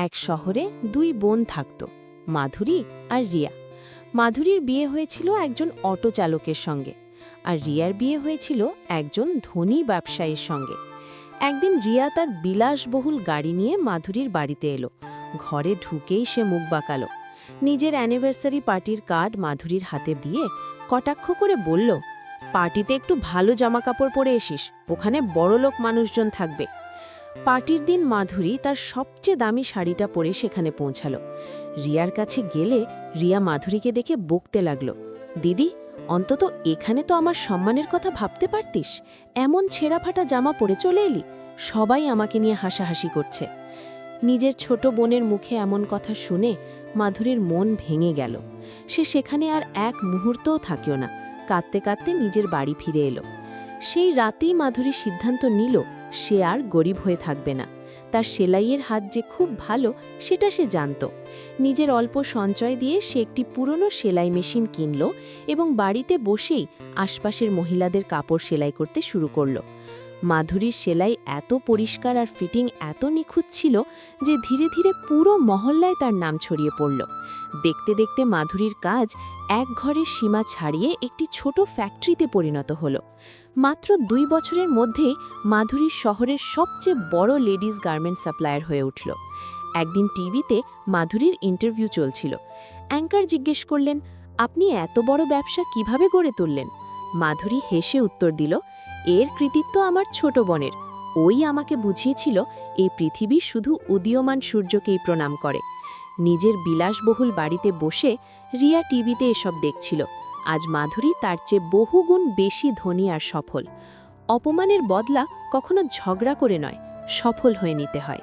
এক শহরে দুই বোন থাকত, মাধুরী আর রিয়া। মাধুরীর বিয়ে হয়েছিল একজন অটো চালকের সঙ্গে, আর রিয়ার বিয়ে হয়েছিল একজন ধনী ব্যবসায়ীর সঙ্গে। একদিন রিয়া তার বিলাসবহুল গাড়ি নিয়ে মাধুরীর বাড়িতে এলো। ঘরে ঢুকেই সে মুখ বাঁকালো। নিজের অ্যানিভার্সারি পার্টির কার্ড মাধুরীর হাতে দিয়ে কটাক্ষ করে বলল, পার্টিতে একটু ভালো জামাকাপড় পরে এসিস, ওখানে বড়লোক মানুষজন থাকবে। পার্টির দিন মাধুরী তার সবচেয়ে দামি শাড়িটা পরে সেখানে পৌঁছালো। রিয়ার কাছে গেলে রিয়া মাধুরীকে দেখে বকতে লাগলো, দিদি, অন্তত এখানে তো আমার সম্মানের কথা ভাবতে পারতিস, এমন ছেঁড়াফাটা জামা পরে চলে এলি, সবাই আমাকে নিয়ে হাসাহাসি করছে। নিজের ছোট বোনের মুখে এমন কথা শুনে মাধুরীর মন ভেঙে গেল। সে সেখানে আর এক মুহূর্তও থাকিও না, কাঁদতে কাঁদতে নিজের বাড়ি ফিরে এলো। সেই রাতেই মাধুরী সিদ্ধান্ত নিল সে আর গরিব হয়ে থাকবে না। তার সেলাইয়ের হাত যে খুব ভালো সেটা সে জানত। নিজের অল্প সঞ্চয় দিয়ে সে একটি পুরনো সেলাই মেশিন কিনল এবং বাড়িতে বসেই আশপাশের মহিলাদের কাপড় সেলাই করতে শুরু করল। মাধুরীর সেলাই এত পরিষ্কার আর ফিটিং এত নিখুঁত ছিল যে ধীরে ধীরে পুরো মহল্লায় তার নাম ছড়িয়ে পড়ল। দেখতে দেখতে মাধুরীর কাজ এক ঘরের সীমা ছাড়িয়ে একটি ছোট ফ্যাক্টরিতে পরিণত হল। মাত্র 2 বছরের মধ্যেই মাধুরী শহরের সবচেয়ে বড় লেডিস গার্মেন্ট সাপ্লায়ার হয়ে উঠল। একদিন টিভিতে মাধুরীর ইন্টারভিউ চলছিল। অ্যাঙ্কার জিজ্ঞেস করলেন, আপনি এত বড় ব্যবসা কিভাবে গড়ে তুললেন? মাধুরী হেসে উত্তর দিল, এর কৃতিত্ব আমার ছোট বোনের। ওই আমাকে বুঝিয়েছিল এই পৃথিবী শুধু উদীয়মান সূর্যকেই প্রণাম করে। নিজের বিলাসবহুল বাড়িতে বসে রিয়া টিভিতে এসব দেখছিল। আজ মাধুরী তার চেয়ে বহুগুণ বেশি ধনী আর সফল। অপমানের বদলা কখনো ঝগড়া করে নয়, সফল হয়ে নিতে হয়।